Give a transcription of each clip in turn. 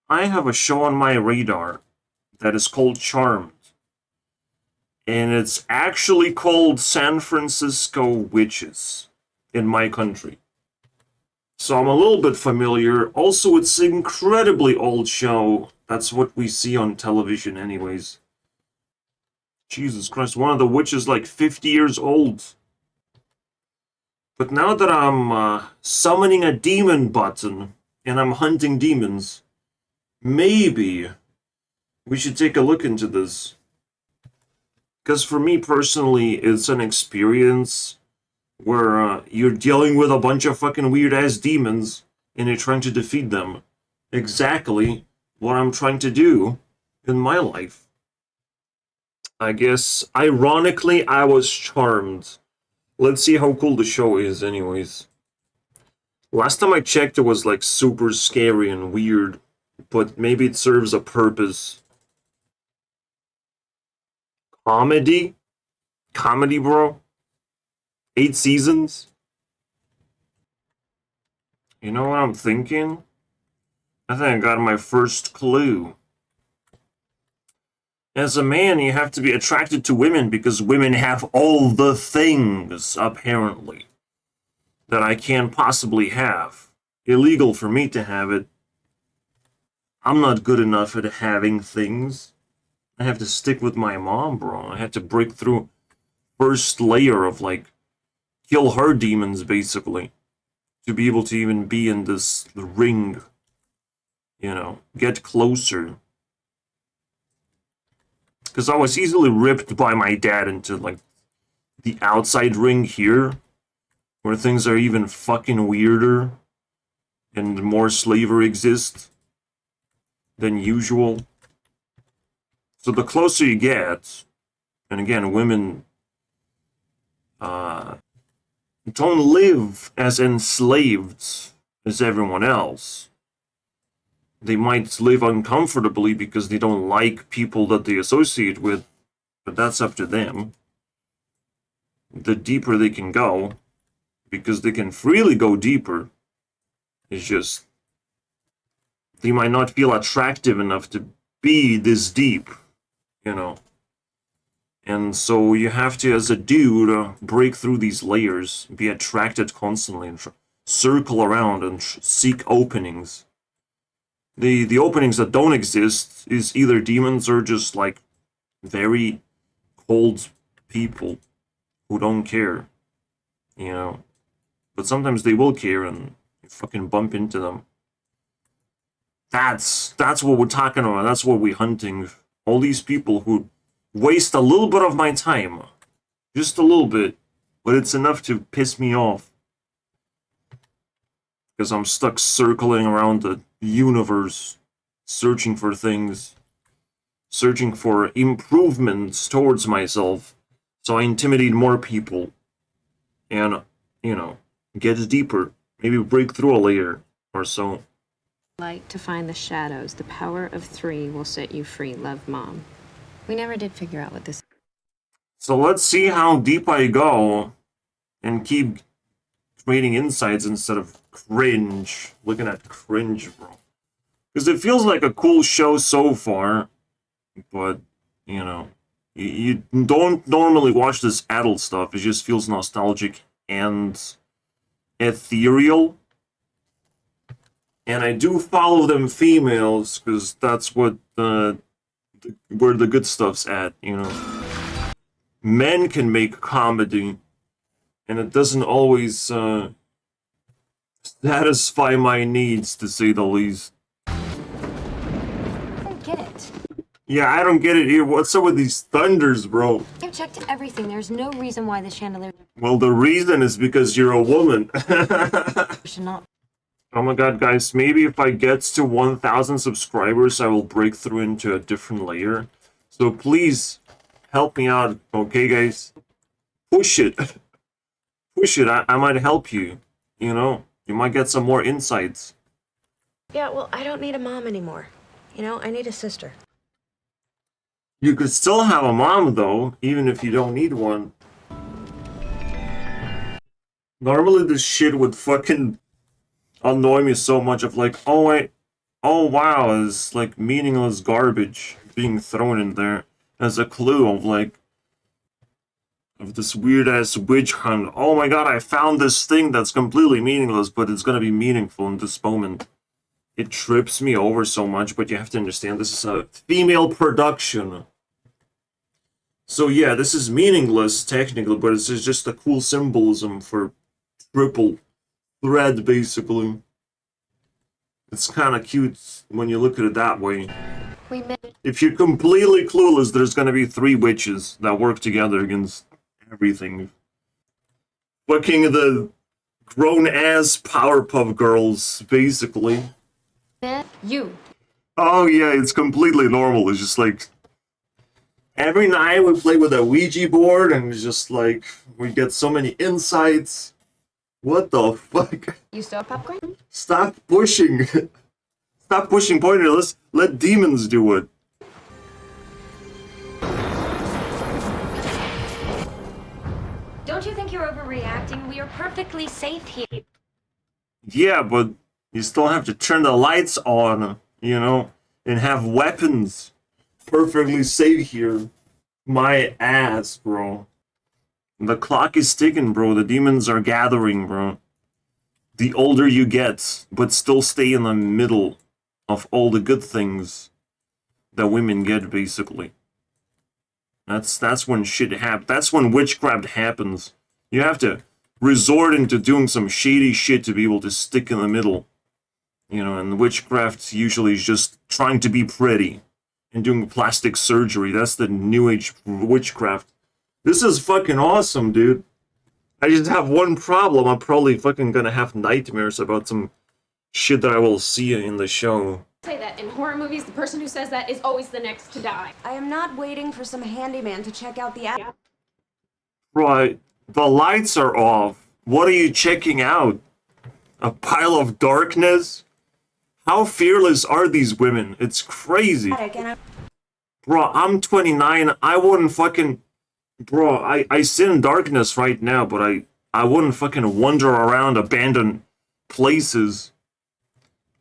I have a show on my radar that is called Charmed. And it's actually called San Francisco Witches in my country. So I'm a little bit familiar. Also, it's an incredibly old show. That's what we see on television anyways. Jesus Christ, one of the witches like 50 years old. But now that I'm summoning a demon button and I'm hunting demons, maybe we should take a look into this. Because for me personally, it's an experience where you're dealing with a bunch of fucking weird-ass demons and you're trying to defeat them. Exactly what I'm trying to do in my life. I guess, ironically, I was charmed. Let's see how cool the show is anyways. Last time I checked, it was like super scary and weird, but maybe it serves a purpose. Comedy? Comedy, bro? 8 seasons? You know what I'm thinking? I think I got my first clue. As a man, you have to be attracted to women because women have all the things, apparently, that I can't possibly have. Illegal for me to have it. I'm not good enough at having things. I have to stick with my mom, bro. I have to break through first layer of, like, kill her demons, basically, to be able to even be in this ring. You know, get closer. Because I was easily ripped by my dad into, like, the outside ring here, where things are even fucking weirder, and more slavery exists than usual. So the closer you get, and again, women don't live as enslaved as everyone else. They might live uncomfortably because they don't like people that they associate with, but that's up to them. The deeper they can go, because they can freely go deeper, it's just they might not feel attractive enough to be this deep, you know. And so you have to, as a dude, break through these layers, be attracted constantly, and circle around and seek openings. The openings that don't exist is either demons or just, like, very cold people who don't care, you know. But sometimes they will care and you fucking bump into them. That's what we're talking about. That's what we're hunting. All these people who waste a little bit of my time. Just a little bit. But it's enough to piss me off. Because I'm stuck circling around the universe, searching for things, searching for improvements towards myself, so I intimidate more people, and, you know, get deeper, maybe break through a layer or so. Light to find the shadows. The power of 3 will set you free. Love, Mom. We never did figure out what this. So let's see how deep I go, and keep creating insights instead of cringe. Looking at cringe, bro. Because it feels like a cool show so far, but, you know, you don't normally watch this adult stuff. It just feels nostalgic and ethereal. And I do follow them females, because that's what where the good stuff's at, you know. Men can make comedy, and it doesn't always satisfy my needs, to say the least. I don't get it. Yeah, I don't get it here. What's up with these thunders, bro? I've checked everything. There's no reason why the chandelier Well, the reason is because you're a woman. should not. Oh my god, guys, maybe if I get to 1,000 subscribers, I will break through into a different layer. So please, help me out, okay, guys? Push it. Push it, I might help you, you know? You might get some more insights. Yeah, well, I don't need a mom anymore. You know, I need a sister. You could still have a mom, though, even if you don't need one. Normally this shit would fucking annoy me so much of like, oh, Oh wow, it's like meaningless garbage being thrown in there as a clue of like of this weird ass witch hunt. Oh my god, I found this thing that's completely meaningless, but it's gonna be meaningful in this moment. It trips me over so much, but you have to understand this is a female production. So yeah, this is meaningless technically, but it's just a cool symbolism for triple thread basically. It's kind of cute when you look at it that way. We met. If you're completely clueless, there's gonna be three witches that work together against everything. Fucking the grown-ass Powerpuff Girls, basically. Met you. Oh yeah, it's completely normal. It's just like every night we play with a Ouija board and it's just like we get so many insights. What the fuck? You saw popcorn? Stop pushing. Stop pushing pointless. Let demons do it. Don't you think you're overreacting? We are perfectly safe here. Yeah, but you still have to turn the lights on, you know, and have weapons. Perfectly safe here. My ass, bro. The clock is ticking, bro. The demons are gathering, bro. The older you get, but still stay in the middle of all the good things that women get, basically. That's when shit happens. That's when witchcraft happens. You have to resort into doing some shady shit to be able to stick in the middle. You know, and witchcraft usually is just trying to be pretty and doing plastic surgery. That's the new age witchcraft. This is fucking awesome, dude. I just have one problem. I'm probably fucking gonna have nightmares about some shit that I will see in the show. Say that in horror movies, the person who says that is always the next to die. I am not waiting for some handyman to check out the app. Right. The lights are off. What are you checking out? A pile of darkness? How fearless are these women? It's crazy. Bro, I'm 29. I wouldn't fucking... Bro, I sit in darkness right now, but I wouldn't fucking wander around abandoned places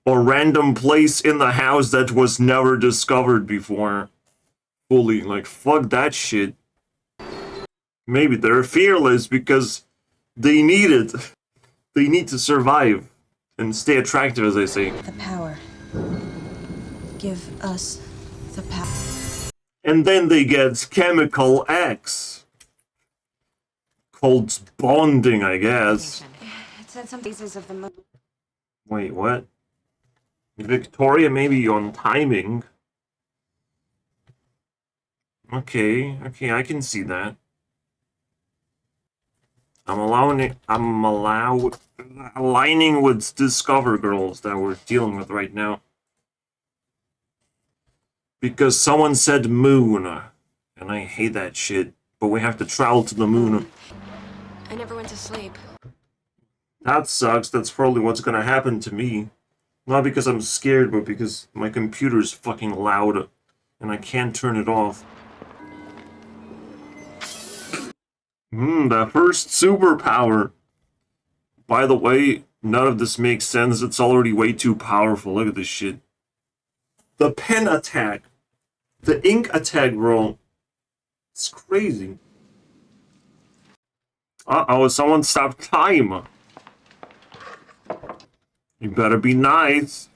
or random place in the house that was never discovered before. Fully, like, fuck that shit. Maybe they're fearless because they need it. They need to survive and stay attractive, as I say. The power. Give us the power. And then they get chemical X. Called bonding, I guess. It said some pieces of the moon. Wait, what? Victoria may be on timing. Okay, I can see that. I'm aligning with Discover Girls that we're dealing with right now. Because someone said moon, and I hate that shit, but we have to travel to the moon. I never went to sleep. That sucks, that's probably what's gonna happen to me. Not because I'm scared, but because my computer's fucking loud, and I can't turn it off. The first superpower. By the way, none of this makes sense, it's already way too powerful, look at this shit. The pen attack. The ink attack, bro. It's crazy. Uh-oh, someone stopped time. You better be nice.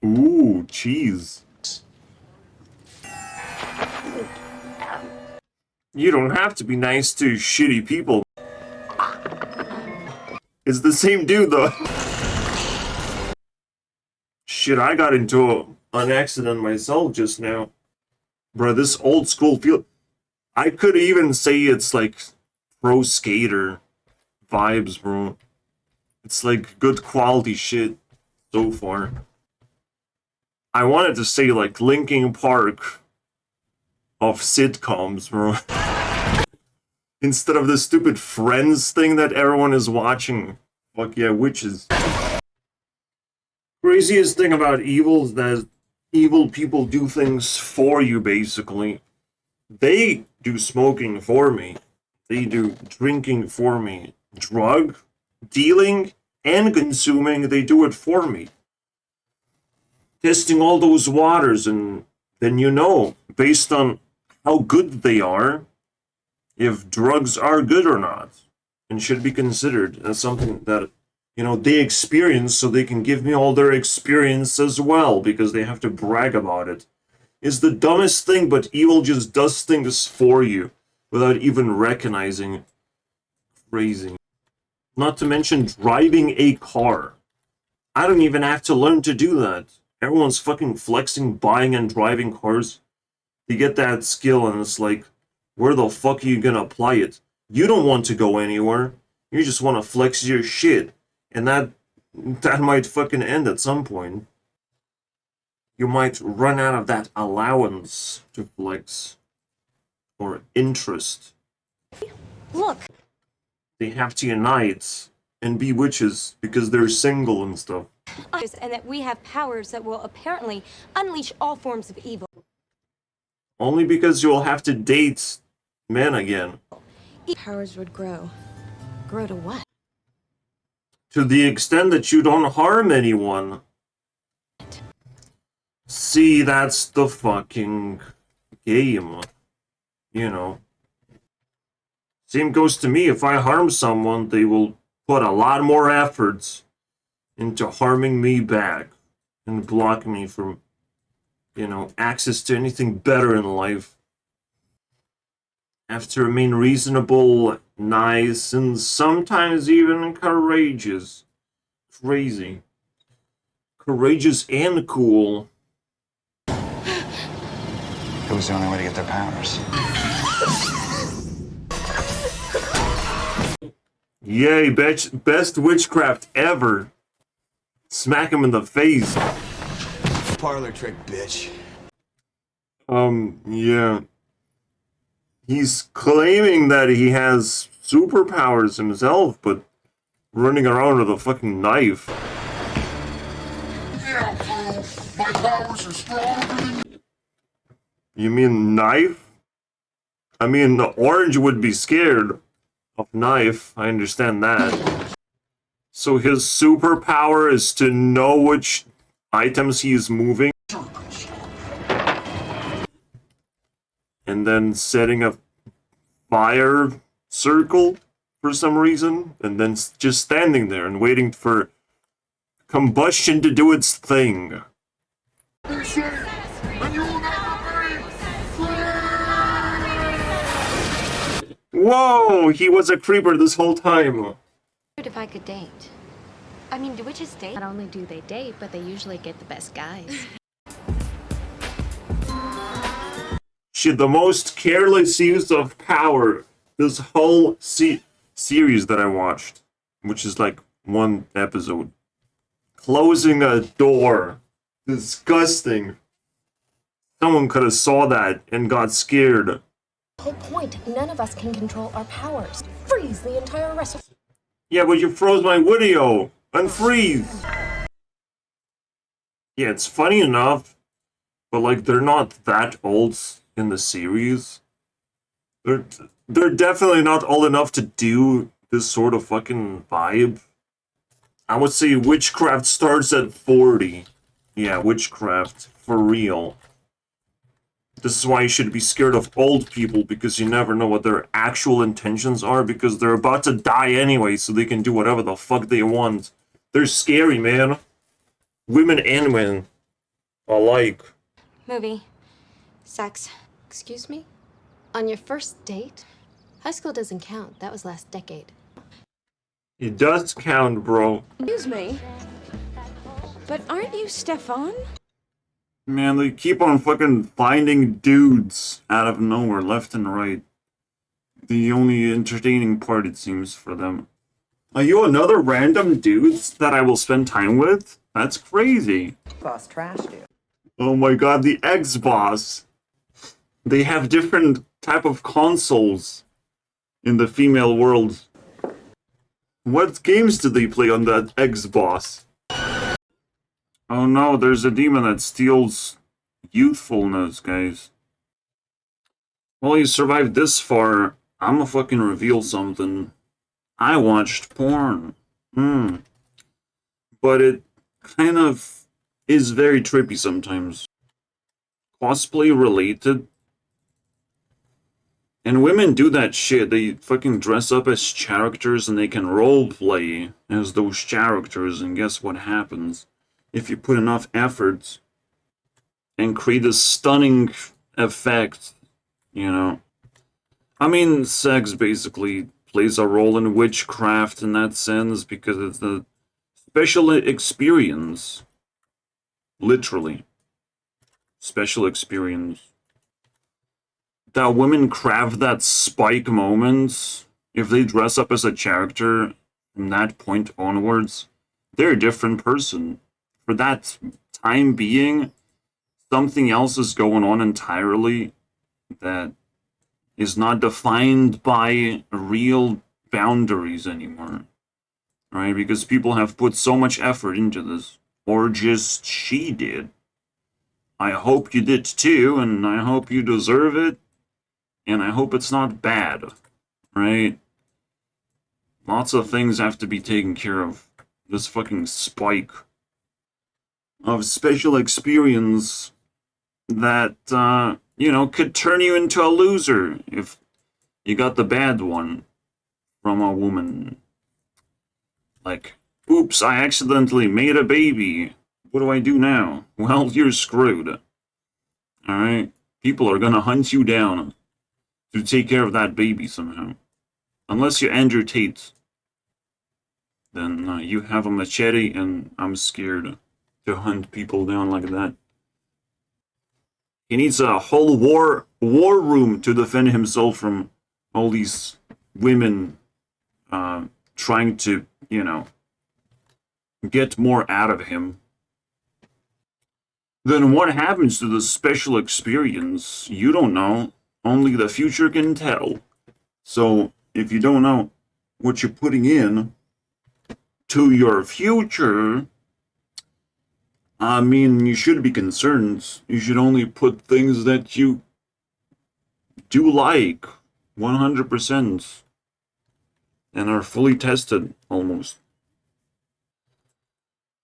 Ooh, cheese. You don't have to be nice to shitty people. It's the same dude, though. Shit, I got into an accident myself just now. Bro, this old school feel... I could even say it's like pro skater vibes, bro. It's like good quality shit so far. I wanted to say like Linkin Park of sitcoms, bro. Instead of the stupid Friends thing that everyone is watching. Fuck yeah, witches. Craziest thing about evil is that evil people do things for you, basically. They do smoking for me. They do drinking for me. Drug dealing and consuming, they do it for me. testing all those waters, and then you know, based on how good they are, if drugs are good or not, and should be considered as something that, you know, they experience, so they can give me all their experience as well, because they have to brag about it. Is the dumbest thing, but evil just does things for you without even recognizing it. Crazy. Not to mention driving a car. I don't even have to learn to do that. Everyone's fucking flexing, buying and driving cars. They get that skill, and it's like, where the fuck are you gonna apply it? You don't want to go anywhere. You just want to flex your shit. And that might fucking end at some point. You might run out of that allowance to flex. Or interest. Look. They have to unite and be witches because they're single and stuff. And that we have powers that will apparently unleash all forms of evil. Only because you'll have to date men again. Powers would grow. Grow to what? To the extent that you don't harm anyone. See, that's the fucking game. You know. Same goes to me. If I harm someone, they will put a lot more efforts into harming me back and blocking me from, you know, access to anything better in life. Have to remain reasonable, nice, and sometimes even courageous. Crazy. Courageous and cool. It was the only way to get their powers. Yay, best witchcraft ever. Smack him in the face. Parlor trick, bitch. Yeah. He's claiming that he has superpowers himself, but running around with a fucking knife. Yeah, fool. My powers are stronger than you. You mean knife? I mean, the orange would be scared of knife. I understand that. So his superpower is to know which items he is moving. And then setting a fire circle for some reason. And then just standing there and waiting for combustion to do its thing. Be safe, and you will never be free. Whoa! He was a creeper this whole time. If I could date. I mean, do witches date? Not only do they date, but they usually get the best guys. Shit, the most careless use of power this whole series that I watched, which is like one episode. Closing a door. Disgusting. Someone could have saw that and got scared. The whole point, none of us can control our powers. Freeze the entire rest of... Yeah, but you froze my video. Unfreeze. Yeah, it's funny enough, but like they're not that old in the series. They're definitely not old enough to do this sort of fucking vibe. I would say Witchcraft starts at 40. Yeah, Witchcraft, for real. This is why you should be scared of old people, because you never know what their actual intentions are, because they're about to die anyway, so they can do whatever the fuck they want. They're scary, man. Women and men alike. Movie. Sex. Excuse me? On your first date? High school doesn't count. That was last decade. It does count, bro. Excuse me, but aren't you Stefan? Man, they keep on fucking finding dudes out of nowhere, left and right. The only entertaining part, it seems, for them. Are you another random dudes that I will spend time with? That's crazy. Boss trashed you. Oh my god, the X-Boss. They have different type of consoles in the female world. What games do they play on that X-Boss? Oh no, there's a demon that steals youthfulness, guys. Well, you survived this far. I'ma fucking reveal something. I watched porn. But it kind of is very trippy sometimes. Cosplay related. And women do that shit. They fucking dress up as characters and they can roleplay as those characters, and guess what happens? If you put enough effort and create a stunning effect, you know. I mean, sex basically plays a role in witchcraft in that sense because it's a special experience. Literally. Special experience. That women craft that spike moment, if they dress up as a character from that point onwards, they're a different person. For that time being, something else is going on entirely that is not defined by real boundaries anymore. Right? Because people have put so much effort into this. Or just she did. I hope you did too, and I hope you deserve it. And I hope it's not bad. Right? Lots of things have to be taken care of. This fucking spike of special experience that, you know, could turn you into a loser if you got the bad one from a woman. Like, oops, I accidentally made a baby. What do I do now? Well, you're screwed. Alright? People are gonna hunt you down to take care of that baby somehow. Unless you're Andrew Tate. Then you have a machete, and I'm scared to hunt people down like that. He needs a whole war room to defend himself from all these women trying to, you know, get more out of him. Then what happens to the special experience? You don't know. Only the future can tell. So if you don't know what you're putting in to your future, I mean, you should be concerned. You should only put things that you do like 100% and are fully tested almost.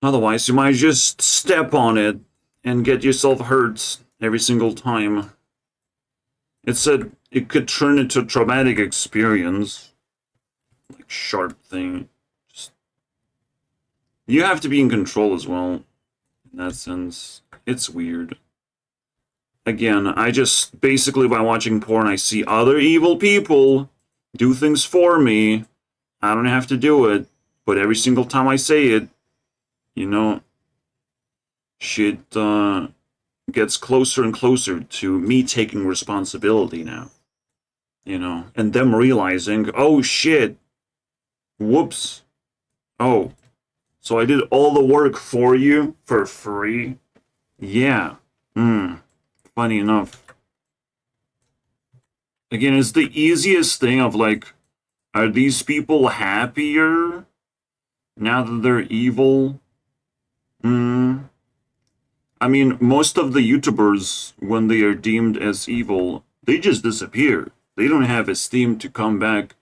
Otherwise, you might just step on it and get yourself hurt every single time. It said it could turn into a traumatic experience. Like, sharp thing. Just, you have to be in control as well. In that sense, it's weird. Again, I just, basically by watching porn, I see other evil people do things for me. I don't have to do it, but every single time I say it, you know, shit gets closer and closer to me taking responsibility now. You know, and them realizing, oh shit, whoops, oh, so I did all the work for you for free? Yeah. Funny enough. Again, it's the easiest thing of like, are these people happier now that they're evil? I mean, most of the YouTubers, when they are deemed as evil, they just disappear. They don't have esteem to come back.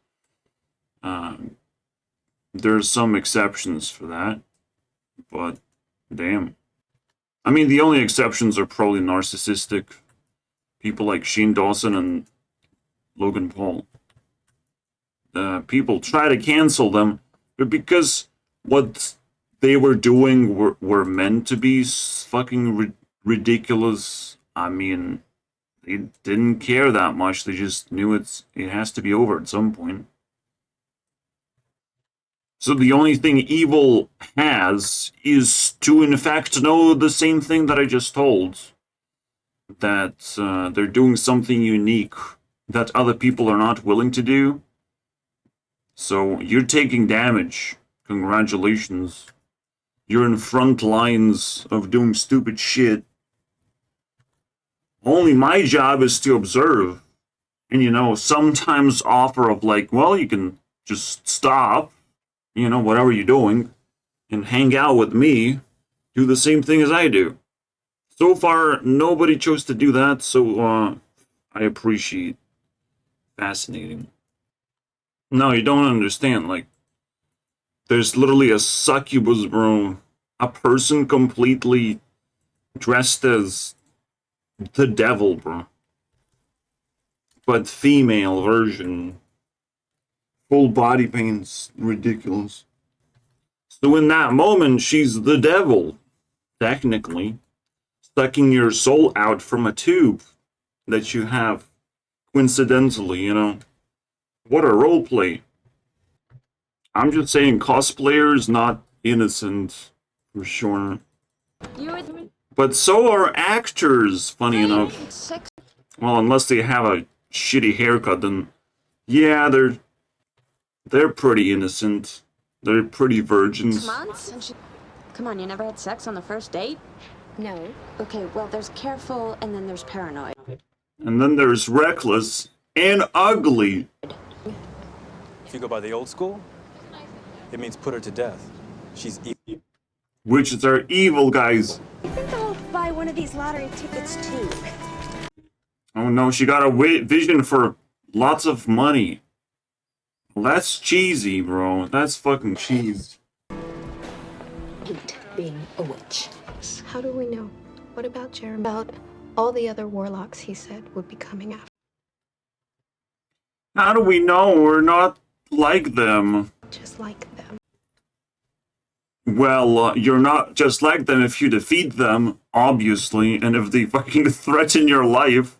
There's some exceptions for that, but damn. I mean, the only exceptions are probably narcissistic people like Shane Dawson and Logan Paul. People try to cancel them, but because what they were doing were meant to be fucking ridiculous. I mean, they didn't care that much. They just knew it has to be over at some point. So the only thing evil has is to, in fact, know the same thing that I just told. That they're doing something unique that other people are not willing to do. So you're taking damage. Congratulations. You're in front lines of doing stupid shit. Only my job is to observe. And, you know, sometimes offer of like, well, you can just stop. You know, whatever you're doing, and hang out with me, do the same thing as I do. So far, nobody chose to do that, so I appreciate. Fascinating. No, you don't understand, like, there's literally a succubus, bro. A person completely dressed as the devil, bro. But female version. Full body paint's ridiculous. So in that moment, she's the devil, technically, sucking your soul out from a tube that you have coincidentally, you know. What a roleplay. I'm just saying cosplayers not innocent, for sure. But so are actors, funny enough. Well, unless they have a shitty haircut, then yeah, they're pretty innocent. They're pretty virgins. Come on, you never had sex on the first date? No. Okay, well, there's careful and then there's paranoid. And then there's reckless and ugly. If you go by the old school, it means put her to death. She's evil. Witches are evil, guys. I think I'll buy one of these lottery tickets too. Oh no, she got a vision for lots of money. Well, that's cheesy, bro. That's fucking cheese. Hate being a witch. How do we know? What about Jeremy? About all the other warlocks he said would be coming after. How do we know we're not like them? Just like them. Well, you're not just like them if you defeat them, obviously, and if they fucking threaten your life.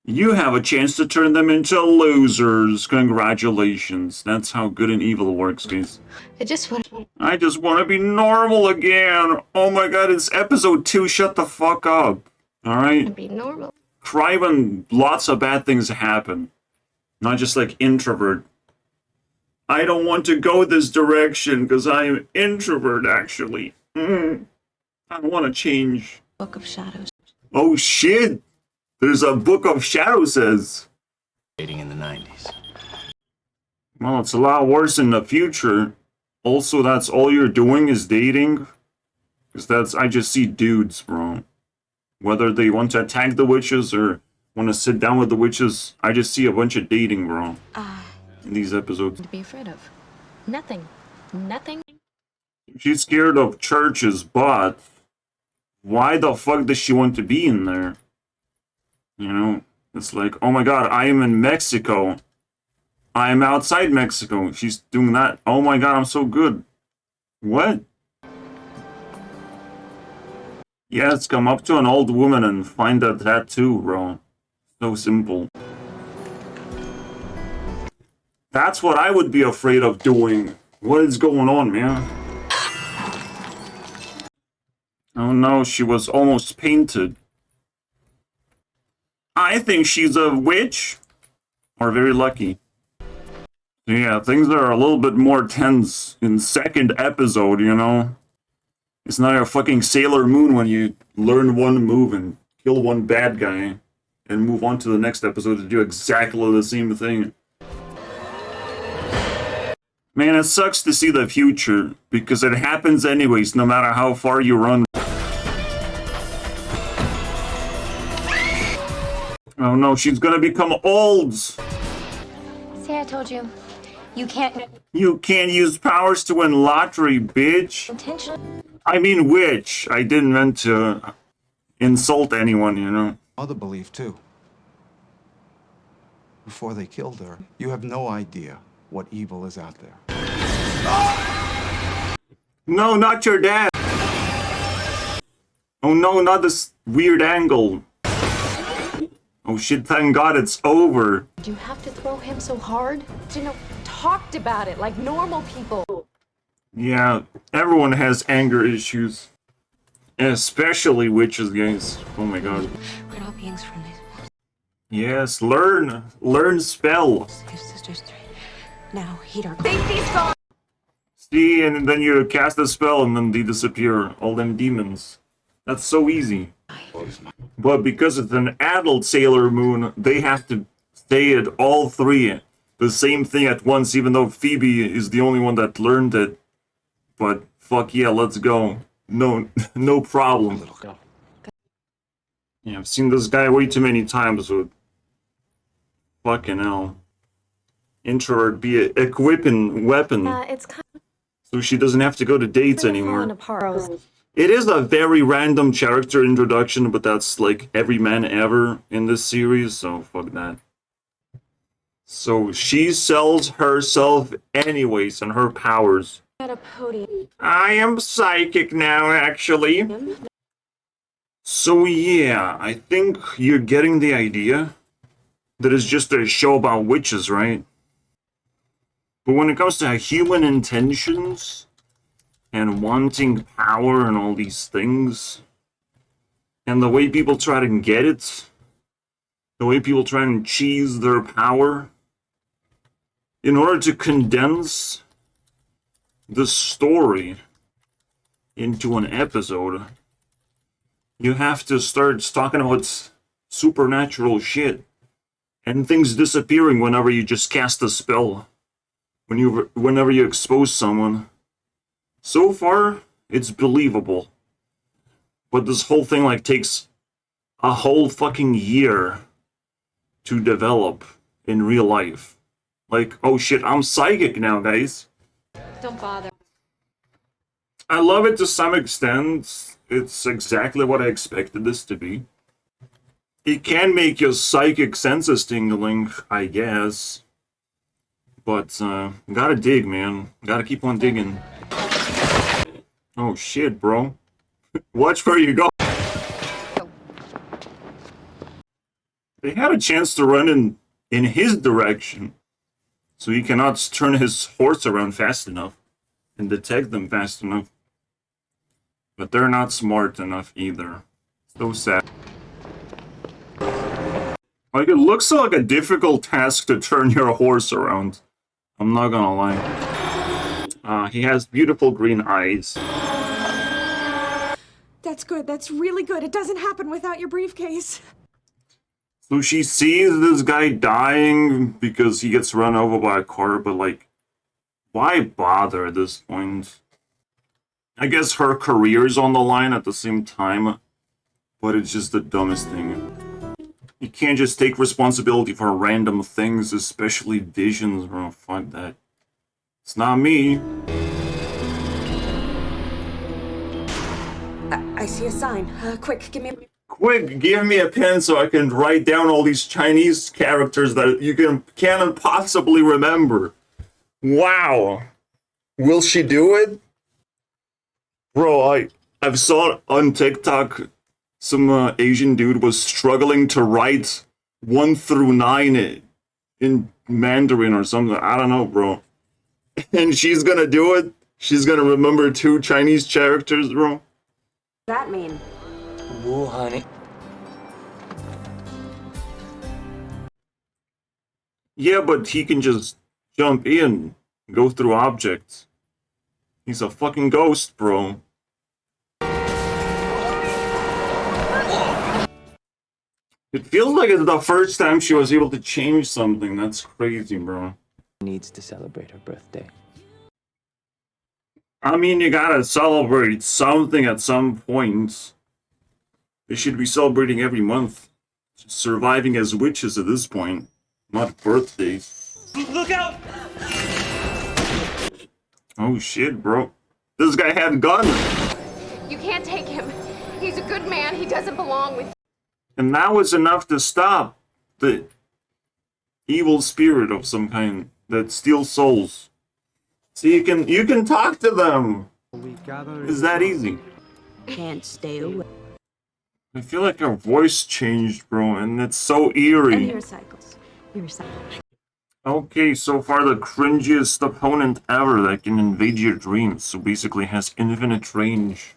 You have a chance to turn them into losers. Congratulations. That's how good and evil works, guys. I just want I just want to be normal again. Oh my god, it's episode 2. Shut the fuck up. Alright? to be normal. Cry when lots of bad things happen. Not just like introvert. I don't want to go this direction because I am introvert, actually. I don't want to change. Book of Shadows. Oh shit! There's a Book of Shadows says. Dating in the 90s. Well, it's a lot worse in the future. Also, that's all you're doing is dating? Because I just see dudes, bro. Whether they want to attack the witches or want to sit down with the witches, I just see a bunch of dating, bro. In these episodes. To be afraid of. Nothing. Nothing. She's scared of churches, but why the fuck does she want to be in there? You know, it's like, oh my god, I am in Mexico. I am outside Mexico. She's doing that. Oh my god, I'm so good. What? Yes, come up to an old woman and find a tattoo, bro. So simple. That's what I would be afraid of doing. What is going on, man? Oh no, she was almost painted. I think she's a witch. Or very lucky. Yeah, things are a little bit more tense in second episode, you know? It's not a fucking Sailor Moon when you learn one move and kill one bad guy and move on to the next episode to do exactly the same thing. Man, it sucks to see the future, because it happens anyways, no matter how far you run. Oh no, she's gonna become old! See, I told you. You can't You can't use powers to win lottery, bitch! intentionally. I mean witch. I didn't mean to insult anyone, you know? Mother believed too. Before they killed her, you have no idea what evil is out there. No, not your dad! Oh no, not this weird angle. Oh shit, thank god it's over. Did you have to throw him so hard? Talked about it like normal people. Yeah, everyone has anger issues. Especially witches, guys. Oh my god. We're all beings from these walls. Yes, learn spell. Sisters 3. Now, heat our... See, and then you cast a spell and then they disappear. All them demons. That's so easy. But because it's an adult Sailor Moon, they have to say it all three. The same thing at once, even though Phoebe is the only one that learned it. But fuck yeah, let's go. No problem. Yeah, I've seen this guy way too many times with fucking hell. Introvert be equipping weapon. It's kind So she doesn't have to go to dates of falling anymore. apart. It is a very random character introduction, but that's like every man ever in this series, so fuck that. So she sells herself anyways and her powers. At a podium. I am psychic now, actually. So yeah, I think you're getting the idea that it's just a show about witches, right? But when it comes to human intentions and wanting power and all these things, and the way people try to get it, the way people try and cheese their power, in order to condense the story into an episode, you have to start talking about supernatural shit and things disappearing whenever you just cast a spell, whenever you expose someone. So far, it's believable, but this whole thing like takes a whole fucking year to develop in real life. Like, oh shit, I'm psychic now, guys. Don't bother. I love it to some extent. It's exactly what I expected this to be. It can make your psychic senses tingling, I guess. But, gotta dig, man. Gotta keep on digging. Oh shit, bro. Watch where you go. They had a chance to run in his direction, so he cannot turn his horse around fast enough and detect them fast enough. But they're not smart enough either. So sad. Like, it looks like a difficult task to turn your horse around. I'm not gonna lie. He has beautiful green eyes. That's good. That's really good. It doesn't happen without your briefcase. So she sees this guy dying because he gets run over by a car, but like, why bother at this point? I guess her career's on the line at the same time, but it's just the dumbest thing. You can't just take responsibility for random things, especially visions, bro. Fuck that. It's not me. I see a sign. Quick, give me a... Quick, give me a pen so I can write down all these Chinese characters that you cannot possibly remember. Wow. Will she do it? Bro, I've saw on TikTok some Asian dude was struggling to write 1 through 9 in Mandarin or something. I don't know, bro. And she's gonna do it? She's gonna remember 2 Chinese characters, bro? What does that mean? Woo, honey. Yeah, but he can just jump in, go through objects. He's a fucking ghost, bro. It feels like it's the first time she was able to change something. That's crazy, bro. Needs to celebrate her birthday. I mean, you gotta celebrate something at some point. They should be celebrating every month. Surviving as witches at this point, not birthdays. Look out! Oh shit, bro. This guy had a gun. You can't take him. He's a good man. He doesn't belong with you. And that was enough to stop the evil spirit of some kind that steals souls. So you can talk to them. It's that easy. Can't stay away. I feel like her voice changed, bro, and it's so eerie. And your cycles. Your cycles. Okay, so far the cringiest opponent ever that can invade your dreams, so basically has infinite range.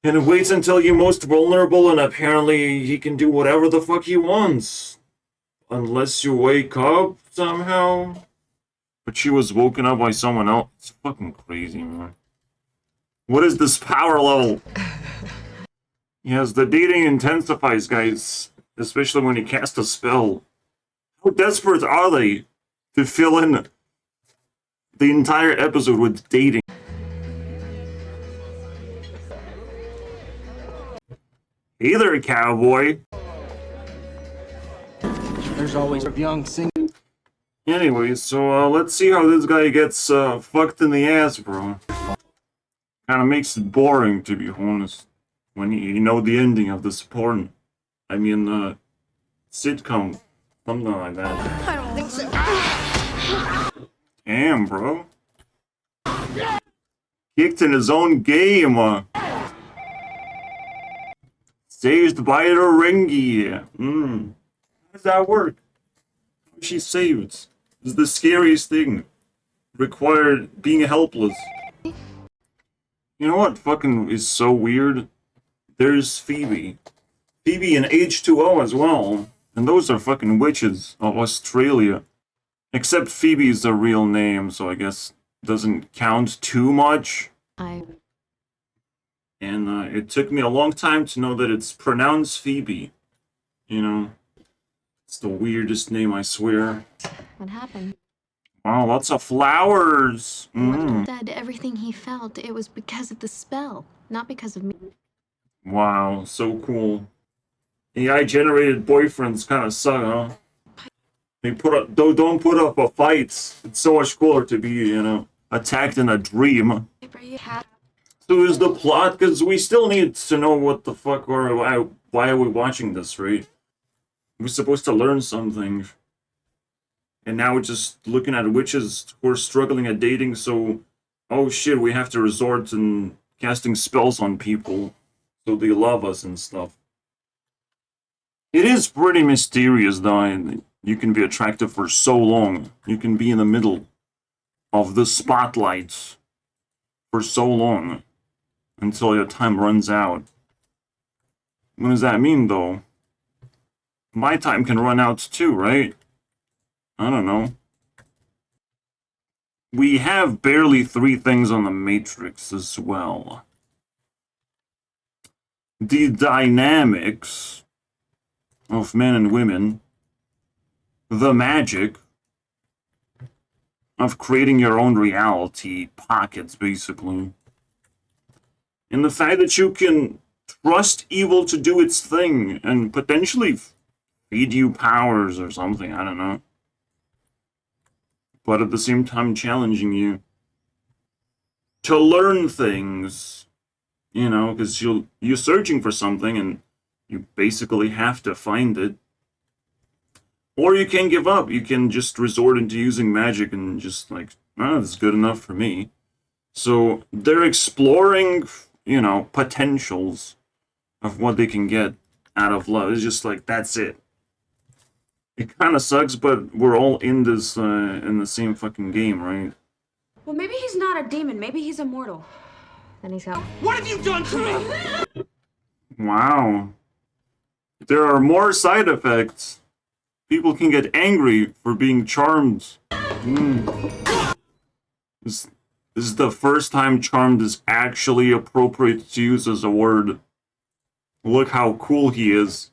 And it waits until you're most vulnerable, and apparently he can do whatever the fuck he wants. Unless you wake up somehow. But she was woken up by someone else. It's fucking crazy, man. What is this power level? Yes, the dating intensifies, guys. Especially when you cast a spell. How desperate are they to fill in the entire episode with dating? Hey there, cowboy. There's always a young singer. Anyway, so let's see how this guy gets fucked in the ass, bro. Kind of makes it boring, to be honest, when you know the ending of this porn. I mean, sitcom, something like that. I don't think so. Damn, bro. Kicked in his own game. Saved by the ringy. How does that work? How is she saved? This is the scariest thing. Required being helpless. You know what fucking is so weird? There's Phoebe. Phoebe and H2O as well. And those are fucking witches of Australia. Except Phoebe's the real name, so I guess doesn't count too much. And it took me a long time to know that it's pronounced Phoebe. You know? It's the weirdest name, I swear. What happened? Wow, lots of flowers. Said everything he felt, it was because of the spell, not because of me. Wow, so cool. AI-generated boyfriends kind of suck, huh? They don't put up a fight. It's so much cooler to be, you know, attacked in a dream. So is the plot, because we still need to know what the fuck or why are we watching this, right? We're supposed to learn something. And now we're just looking at witches who are struggling at dating, so oh shit, we have to resort to casting spells on people so they love us and stuff. It is pretty mysterious though, and you can be attractive for so long. You can be in the middle of the spotlight for so long until your time runs out. What does that mean though? My time can run out too, right? I don't know. We have barely 3 things on the Matrix as well. The dynamics of men and women. The magic of creating your own reality pockets, basically. And the fact that you can trust evil to do its thing and potentially feed you powers or something, I don't know. But at the same time challenging you to learn things, you know, because you're searching for something and you basically have to find it. Or you can give up. You can just resort into using magic and just like, oh, this is good enough for me. So they're exploring, you know, potentials of what they can get out of love. It's just like, that's it. It kind of sucks, but we're all in this, in the same fucking game, right? Well, maybe he's not a demon. Maybe he's immortal. Then he's got. What have you done to me? Wow. There are more side effects. People can get angry for being charmed. This is the first time charmed is actually appropriate to use as a word. Look how cool he is.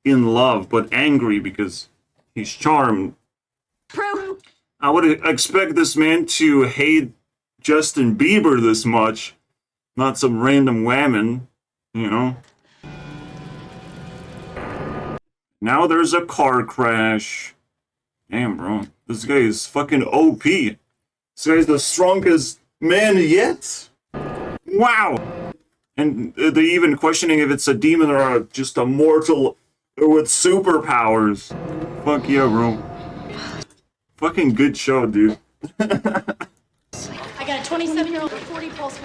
In love, but angry because he's charmed. Prue. I would expect this man to hate Justin Bieber this much, not some random whammon, you know? Now there's a car crash. Damn, bro. This guy is fucking OP. This guy's the strongest man yet. Wow! And they're even questioning if it's a demon or just a mortal with superpowers. Fuck yeah, bro. Fucking good show, dude. I got a 27-year-old with 40 pulse.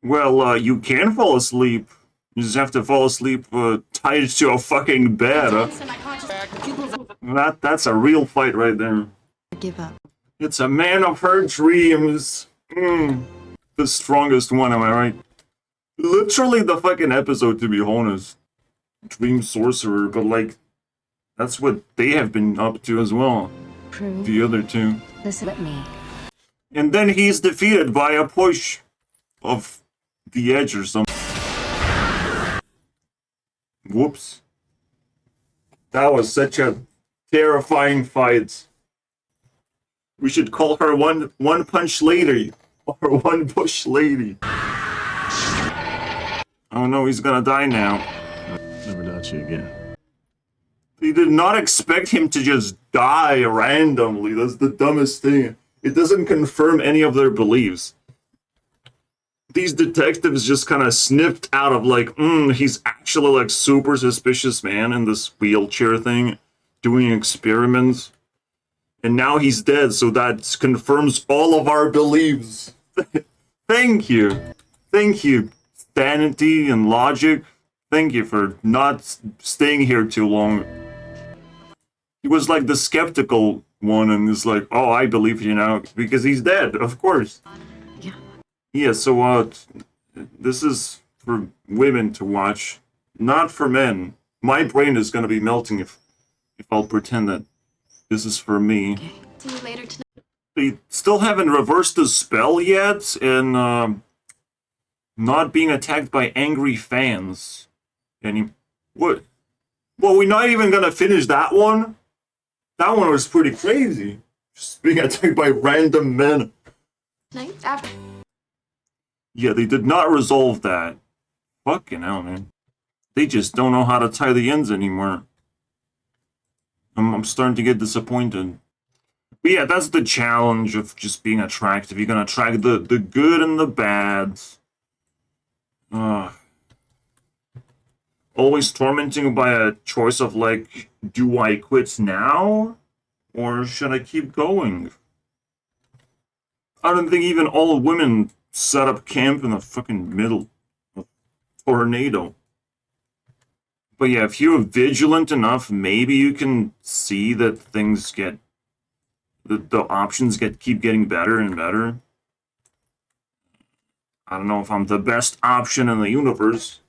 Well, you can fall asleep. You just have to fall asleep tied to a fucking bed. That's a real fight right there. Give up. It's a man of her dreams. The strongest one, am I right? Literally the fucking episode, to be honest. Dream sorcerer, but like, that's what they have been up to as well. Prue. The other two. Listen at me. And then he's defeated by a push of the edge or something. Whoops. That was such a terrifying fight. We should call her one punch lady. Or one push lady. Oh no, he's gonna die now. Never doubt you again. They did not expect him to just die randomly. That's the dumbest thing. It doesn't confirm any of their beliefs. these detectives just kind of snipped out of like, he's actually like super suspicious man in this wheelchair thing, doing experiments. And now he's dead, so that confirms all of our beliefs. Thank you. Thank you, sanity and logic. Thank you for not staying here too long. He was like the skeptical one and is like, oh, I believe you now, because he's dead, of course. Yeah, so, this is for women to watch, not for men. My brain is gonna be melting if I'll pretend that this is for me. Okay. See you later tonight. They still haven't reversed the spell yet, and, not being attacked by angry fans. What? Well, we're not even gonna finish that one? That one was pretty crazy. Just being attacked by random men. Night after. Yeah, they did not resolve that. Fucking hell, man. They just don't know how to tie the ends anymore. I'm starting to get disappointed. But yeah, that's the challenge of just being attractive. You're gonna attract the good and the bad. Always tormenting by a choice of like, do I quit now? Or should I keep going? I don't think even all women set up camp in the fucking middle of a tornado. But yeah, if you're vigilant enough, maybe you can see that things get... The options keep getting better and better. I don't know if I'm the best option in the universe.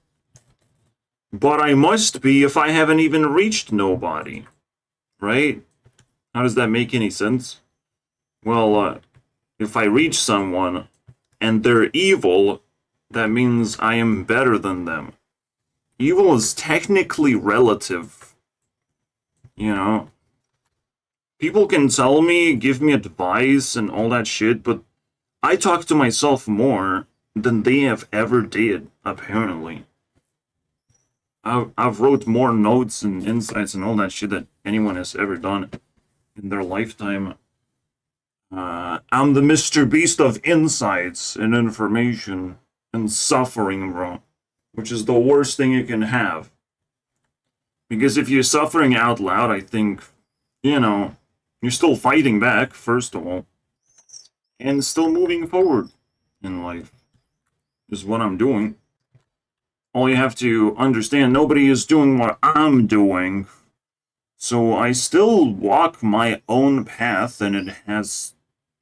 But I must be if I haven't even reached nobody. Right? How does that make any sense? Well, if I reach someone and they're evil, that means I am better than them. Evil is technically relative. You know? People can tell me, give me advice and all that shit, but I talk to myself more than they have ever did, apparently. I've wrote more notes and insights and all that shit that anyone has ever done in their lifetime. I'm the Mr. Beast of insights and information and suffering, bro. Which is the worst thing you can have. Because if you're suffering out loud, I think, you know, you're still fighting back, first of all. And still moving forward in life. Is what I'm doing. All you have to understand, nobody is doing what I'm doing. So I still walk my own path, and it has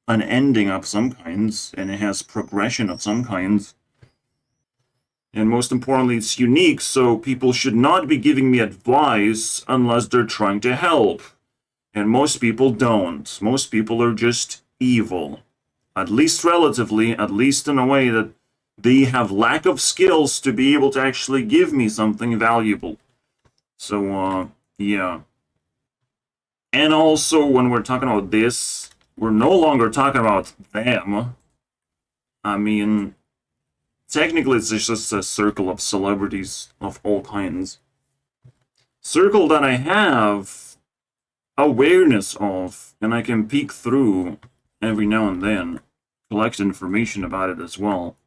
an ending of some kinds, and it has progression of some kinds. And most importantly, it's unique, so people should not be giving me advice unless they're trying to help. And most people don't. Most people are just evil. At least relatively, at least in a way that they have lack of skills to be able to actually give me something valuable. So, yeah. And also, when we're talking about this, we're no longer talking about them. I mean, technically it's just a circle of celebrities of all kinds. Circle that I have awareness of, and I can peek through every now and then, collect information about it as well.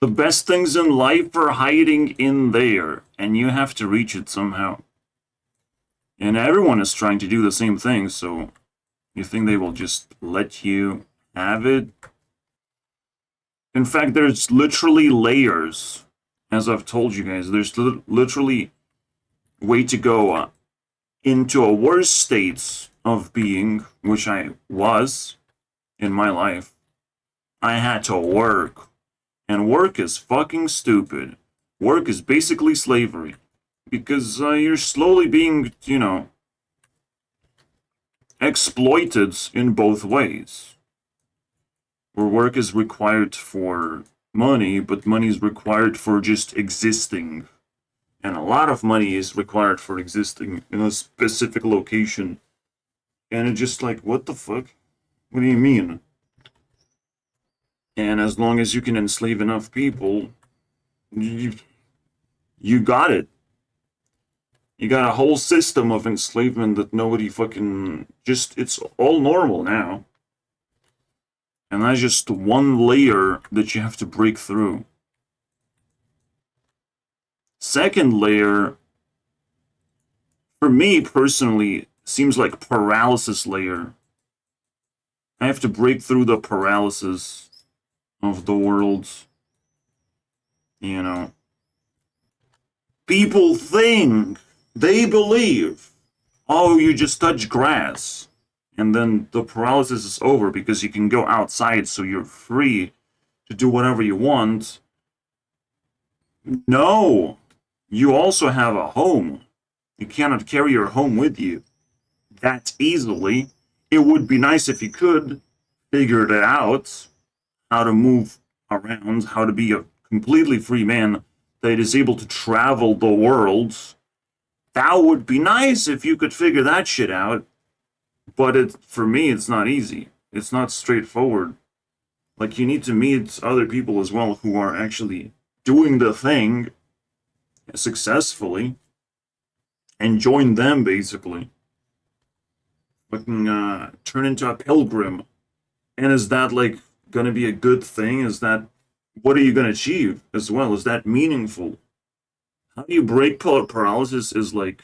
The best things in life are hiding in there, and you have to reach it somehow. And everyone is trying to do the same thing, so you think they will just let you have it? In fact, there's literally layers, as I've told you guys. There's literally way to go into a worse state of being, which I was in my life. I had to work. And work is fucking stupid. Work is basically slavery. Because you're slowly being, you know, exploited in both ways. Where work is required for money, but money is required for just existing. And a lot of money is required for existing in a specific location. And it's just like, what the fuck? What do you mean? And as long as you can enslave enough people, you got it. You got a whole system of enslavement that nobody fucking... Just, it's all normal now. And that's just one layer that you have to break through. Second layer, for me personally, seems like paralysis layer. I have to break through the paralysis of the world. You know. People think, they believe, oh, you just touch grass. And then the paralysis is over because you can go outside, so you're free to do whatever you want. No, you also have a home. You cannot carry your home with you that easily. It would be nice if you could figure it out, how to move around, how to be a completely free man that is able to travel the world. That would be nice if you could figure that shit out. But for me, it's not easy. It's not straightforward. Like, you need to meet other people as well who are actually doing the thing successfully and join them, basically. Fucking turn into a pilgrim. And is that, like, gonna be a good thing? Is that, what are you gonna achieve as well? Is that meaningful? How do you break paralysis is, like,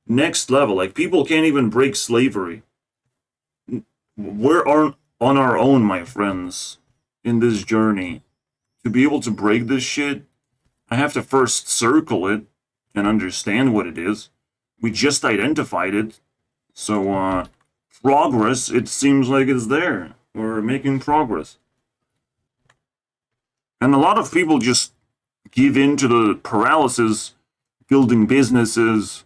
next level. Like, people can't even break slavery. We're on our own, my friends, in this journey. To be able to break this shit, I have to first circle it and understand what it is. We just identified it. So, progress, it seems like it's there. We're making progress. And a lot of people just give in to the paralysis, building businesses,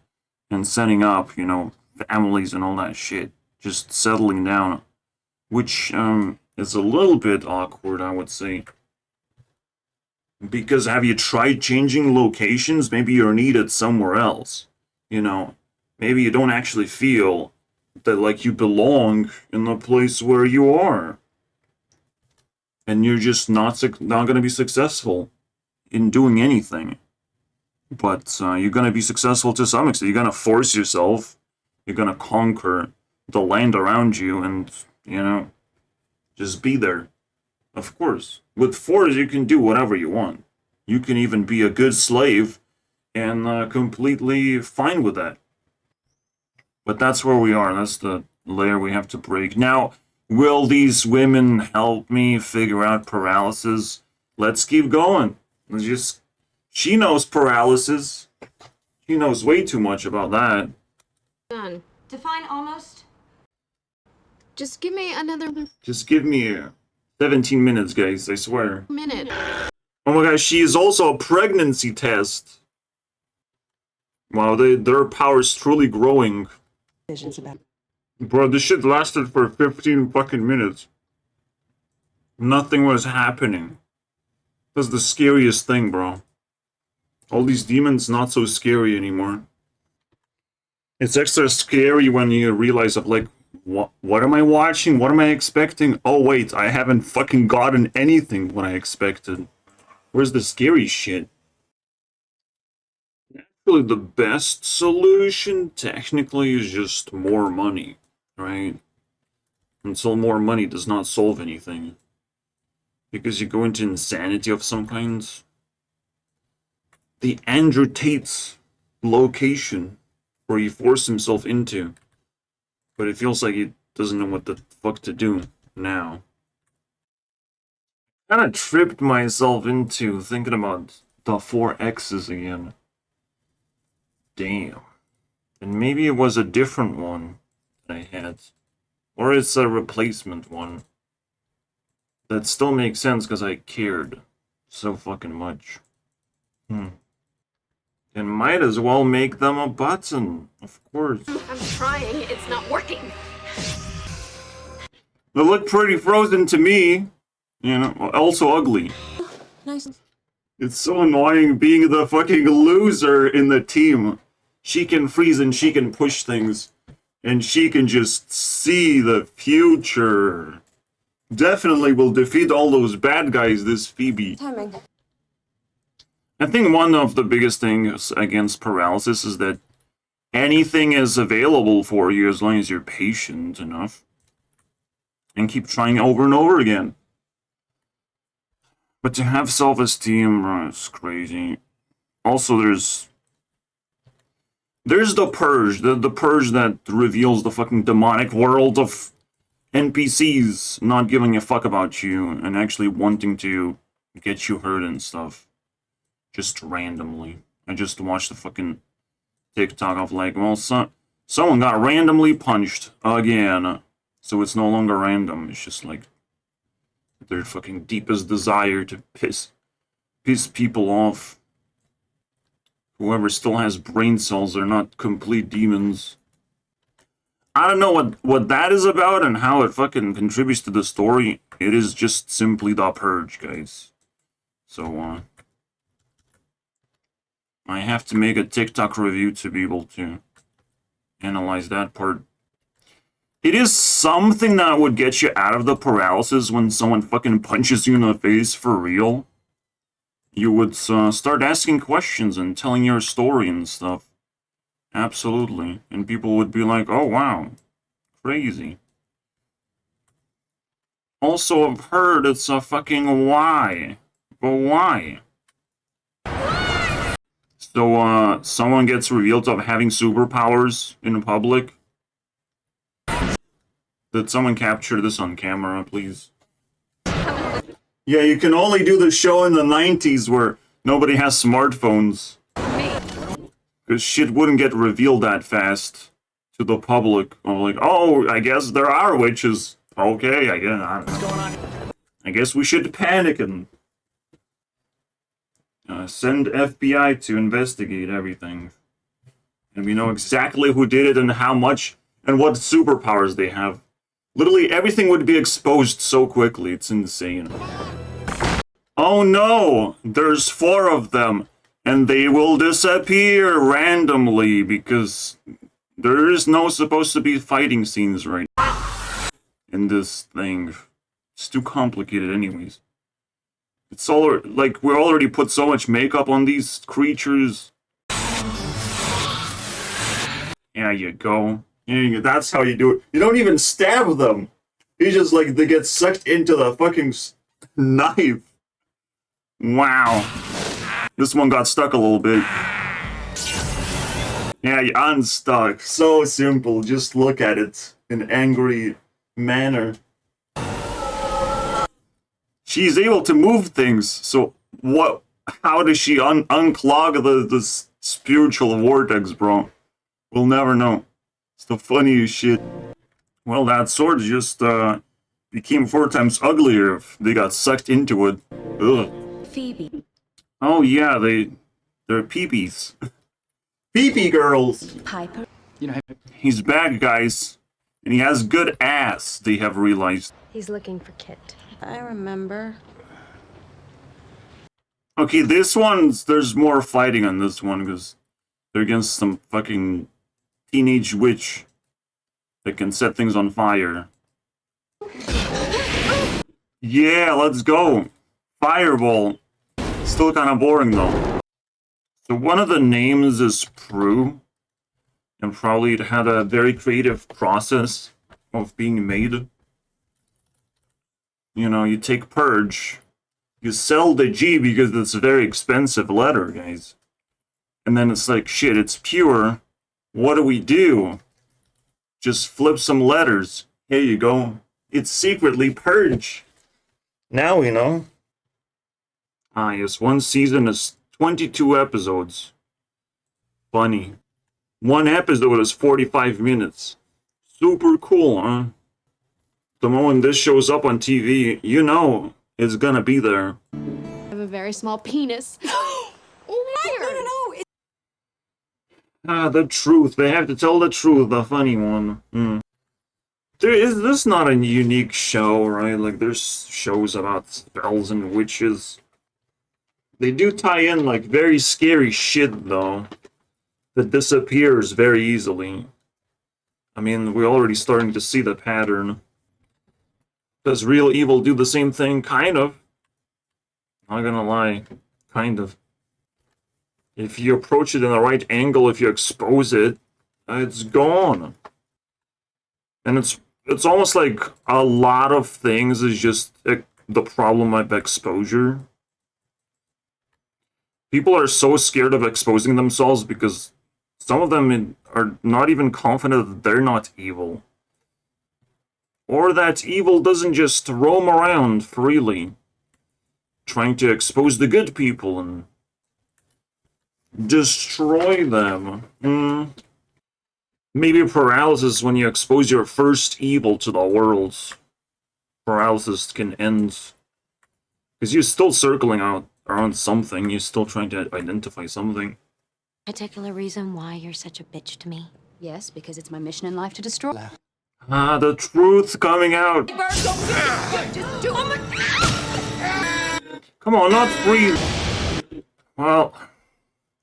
and setting up, you know, families and all that shit. Just settling down. Which, is a little bit awkward, I would say. Because have you tried changing locations? Maybe you're needed somewhere else. You know, maybe you don't actually feel that, like, you belong in the place where you are. And you're just not going to be successful in doing anything. But you're going to be successful to some extent. You're going to force yourself. You're going to conquer the land around you and, you know, just be there. Of course. With force, you can do whatever you want. You can even be a good slave and completely fine with that. But that's where we are. That's the layer we have to break. Now, will these women help me figure out paralysis? Let's keep going. She knows paralysis. She knows way too much about that. Done. Define almost. Just give me another Just give me 17 minutes, guys, I swear. minute. Oh my gosh, she is also a pregnancy test. Wow, their power is truly growing. Bro, this shit lasted for 15 fucking minutes. Nothing was happening. That's the scariest thing, bro. All these demons not so scary anymore. It's extra scary when you realize of, like, what am I watching? What am I expecting? Oh wait, I haven't fucking gotten anything what I expected. Where's the scary shit? Actually, the best solution technically is just more money, right? Until more money does not solve anything. Because you go into insanity of some kinds. The Andrew Tate's location where he forced himself into. But it feels like he doesn't know what the fuck to do now. Kind of tripped myself into thinking about the 4 X's again. Damn. And maybe it was a different one that I had. Or it's a replacement one. That still makes sense because I cared so fucking much. And might as well make them a button, of course. I'm trying. It's not working. They look pretty frozen to me. You know, also ugly. Nice. It's so annoying being the fucking loser in the team. She can freeze and she can push things. And she can just see the future. Definitely will defeat all those bad guys, this Phoebe. Timing. I think one of the biggest things against paralysis is that anything is available for you as long as you're patient enough. and keep trying over and over again. But to have self-esteem is crazy. Also, there's the purge, the purge that reveals the fucking demonic world of NPCs not giving a fuck about you and actually wanting to get you hurt and stuff. Just randomly. I just watched the fucking TikTok of like, well, someone got randomly punched again. So it's no longer random. It's just like their fucking deepest desire to piss people off. Whoever still has brain cells are not complete demons. I don't know what that is about and how it fucking contributes to the story. It is just simply the purge, guys. So, I have to make a TikTok review to be able to analyze that part. It is something that would get you out of the paralysis when someone fucking punches you in the face for real. You would start asking questions and telling your story and stuff. Absolutely. And people would be like, oh wow, crazy. Also, I've heard it's a fucking why. But why? So, someone gets revealed of having superpowers in public. Did someone capture this on camera, please? Yeah, you can only do the show in the 90s where nobody has smartphones. Because shit wouldn't get revealed that fast to the public. I'm like, oh, I guess there are witches. Okay, I guess we should panic and send FBI to investigate everything. And we know exactly who did it and how much and what superpowers they have. Literally everything would be exposed so quickly, it's insane. Oh no! There's 4 of them, and they will disappear randomly because there is no supposed to be fighting scenes right now in this thing. It's too complicated anyways. It's all like we already put so much makeup on these creatures. Yeah, you go. That's how you do it. You don't even stab them. You just like they get sucked into the fucking knife. Wow. This one got stuck a little bit. Yeah, you unstuck. So simple. Just look at it in an angry manner. She's able to move things. So what? How does she unclog the spiritual vortex, bro? We'll never know. It's the funniest shit. Well, that sword just became 4 times uglier if they got sucked into it. Ugh. Phoebe. Oh yeah, they're peepees. Peepee girls. Piper. You know, He's back, guys, and he has good ass. They have realized. He's looking for Kit. I remember. Okay, this one's there's more fighting on this one because they're against some fucking teenage witch that can set things on fire. Yeah, let's go. Fireball. Still kind of boring though. So one of the names is Prue, and probably it had a very creative process of being made. You know, you take Purge, you sell the G because it's a very expensive letter, guys. And then it's like, shit, it's pure. What do we do? Just flip some letters. Here you go. It's secretly Purge. Now we know. Ah, yes, one season is 22 episodes. Funny. One episode is 45 minutes. Super cool, huh? The moment this shows up on TV, you know it's gonna be there. I have a very small penis. Oh, no. Ah, the truth. They have to tell the truth, the funny one. This is not a unique show, right? Like, there's shows about spells and witches. They do tie in, like, very scary shit, though, that disappears very easily. I mean, we're already starting to see the pattern. Does real evil do the same thing? Kind of. Not gonna lie. Kind of. If you approach it in the right angle, if you expose it, it's gone. And it's it's almost like a lot of things is just the problem of exposure. People are so scared of exposing themselves because some of them are not even confident that they're not evil. Or that evil doesn't just roam around freely, trying to expose the good people and destroy them. Maybe paralysis when you expose your first evil to the world. Paralysis can end. Because you're still circling out around something, you're still trying to identify something. Particular reason why you're such a bitch to me? Yes, because it's my mission in life to destroy. Ah, the truth coming out. Come on, not free. Well,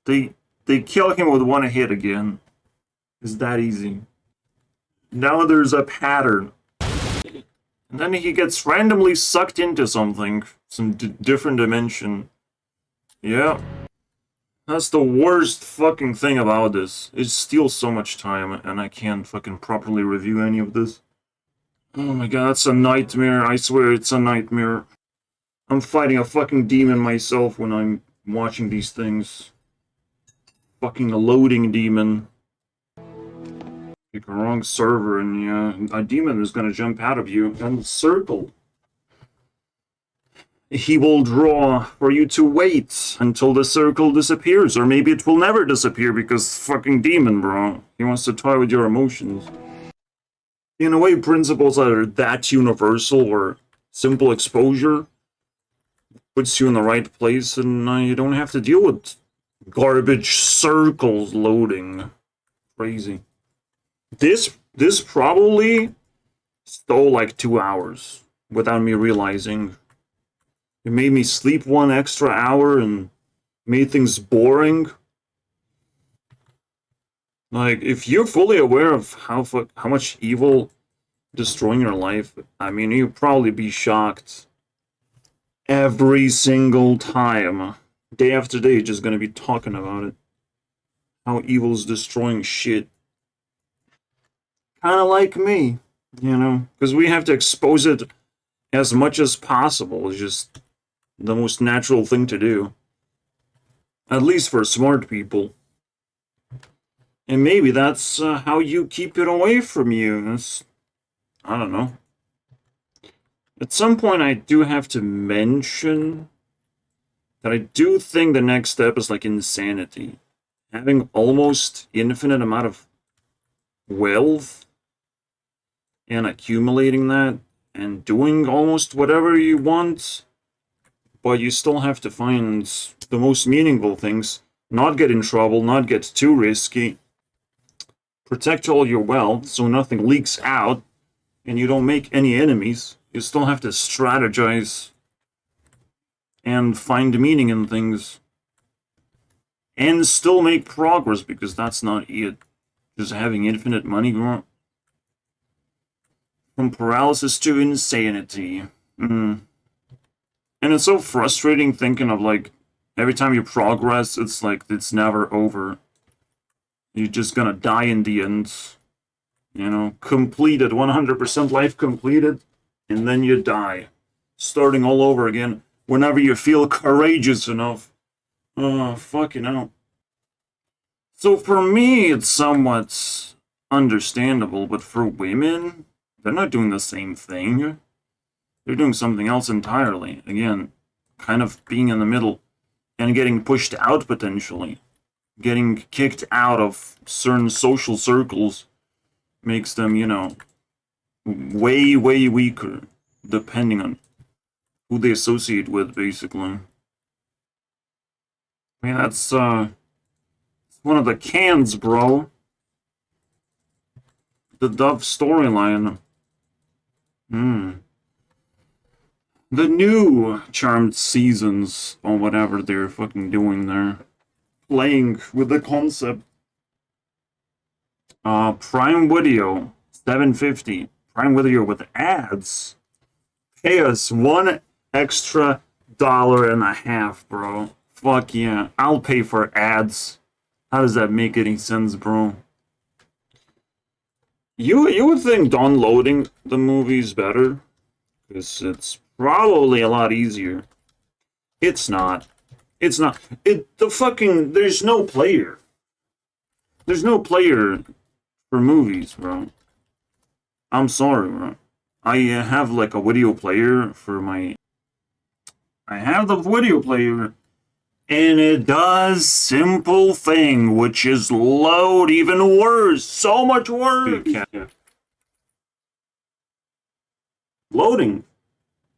they kill him with one hit again. It's that easy. Now there's a pattern. And then he gets randomly sucked into something. Some different dimension. Yeah. That's the worst fucking thing about this. It steals so much time, and I can't fucking properly review any of this. Oh my god, that's a nightmare. I swear it's a nightmare. I'm fighting a fucking demon myself when I'm watching these things. Fucking loading demon. Pick a wrong server and yeah, a demon is gonna jump out of you and circle. He will draw for you to wait until the circle disappears, or maybe it will never disappear because fucking demon, bro. He wants to toy with your emotions. In a way, principles are that universal or simple exposure puts you in the right place and you don't have to deal with garbage circles loading. Crazy. This probably stole like 2 hours without me realizing. It made me sleep 1 extra hour and made things boring. Like, if you're fully aware of how much evil destroying your life, I mean, you'd probably be shocked every single time. Day after day, just gonna be talking about it. How evil's destroying shit. Kind of like me, you know, because we have to expose it as much as possible. It's just the most natural thing to do. At least for smart people. And maybe that's how you keep it away from you. I don't know. At some point, I do have to mention that I do think the next step is like insanity. Having almost infinite amount of wealth and accumulating that and doing almost whatever you want, but you still have to find the most meaningful things, not get in trouble, not get too risky, protect all your wealth so nothing leaks out and you don't make any enemies. You still have to strategize and find meaning in things and still make progress, because that's not it. Just having infinite money growing. From paralysis to insanity. And it's so frustrating thinking of, like, every time you progress, it's like it's never over. You're just gonna die in the end. You know, completed, 100% life completed, and then you die. Starting all over again whenever you feel courageous enough. Oh, fucking hell. So for me, it's somewhat understandable, but for women, they're not doing the same thing. They're doing something else entirely. Again, kind of being in the middle and getting pushed out potentially. Getting kicked out of certain social circles makes them, you know, way, way weaker, depending on who they associate with, basically. I mean, that's one of the cans, bro. The Dove storyline. The new Charmed Seasons, or whatever they're fucking doing there. Playing with the concept. Prime Video, $7.50. Prime Video with ads. Pay us $1 extra $1.50, bro. Fuck yeah. I'll pay for ads. How does that make any sense, bro? You would think downloading the movie's better, because it's probably a lot easier. It's not. It's not. There's no player. There's no player for movies, bro. I'm sorry, bro. I have like a video player for my... I have the video player, and it does simple thing, which is load even worse. So much worse. Yeah. Loading.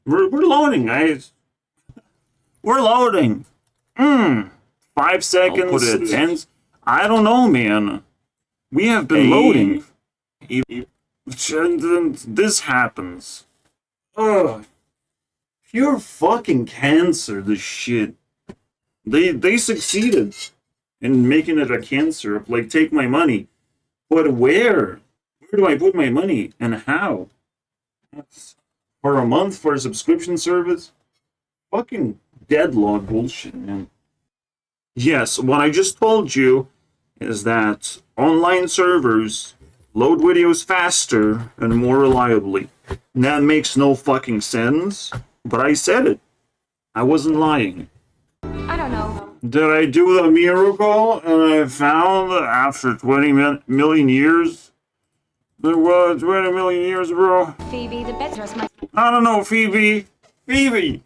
We're loading, guys. We're loading. 5 seconds, 10. I don't know, man. We have been loading. And then this happens. Ugh. Pure fucking cancer, this shit. They succeeded in making it a cancer. Like, take my money. But where? Where do I put my money? And how? That's for a month for a subscription service? Fucking deadlock bullshit, man. Yes, what I just told you is that online servers load videos faster and more reliably. That makes no fucking sense, but I said it. I wasn't lying. I don't know. Did I do the miracle and I found after 20 million years? There was 20 million years, bro. Phoebe, the bed dress my... I don't know, Phoebe. Phoebe!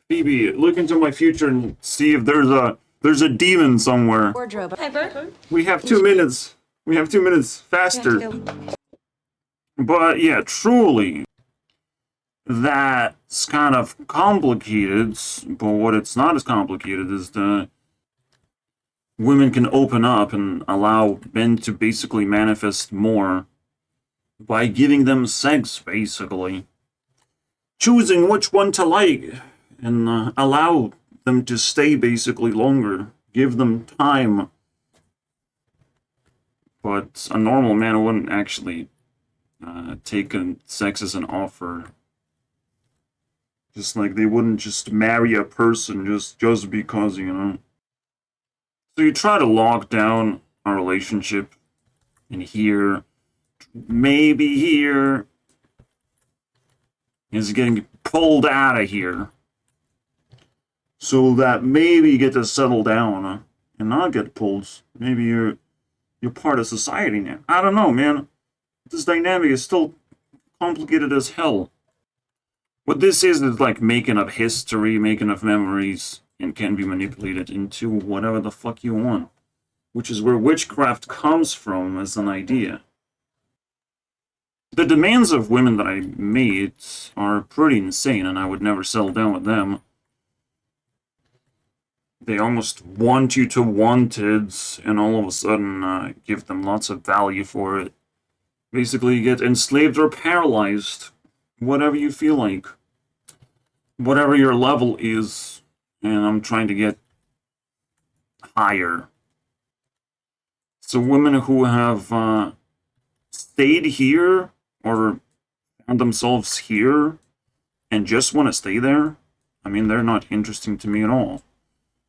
Phoebe, look into my future and see if there's a demon somewhere. Wardrobe. We have 2 minutes. We have 2 minutes. Faster. But yeah, truly, that's kind of complicated. But what it's not as complicated is that women can open up and allow men to basically manifest more by giving them sex, basically. Choosing which one to like and allow them to stay basically longer. Give them time. But a normal man wouldn't actually take sex as an offer. Just like they wouldn't just marry a person just because, you know. So you try to lock down a relationship in here, maybe here. Is getting pulled out of here. So that maybe you get to settle down and not get pulled. Maybe you're part of society now. I don't know, man. This dynamic is still complicated as hell. What this is like making up history, making up memories, and can be manipulated into whatever the fuck you want. Which is where witchcraft comes from as an idea. The demands of women that I meet are pretty insane, and I would never settle down with them. They almost want you to want it, and all of a sudden give them lots of value for it. Basically, you get enslaved or paralyzed. Whatever you feel like. Whatever your level is, and I'm trying to get higher. So women who have stayed here, or found themselves here, and just want to stay there, I mean, they're not interesting to me at all.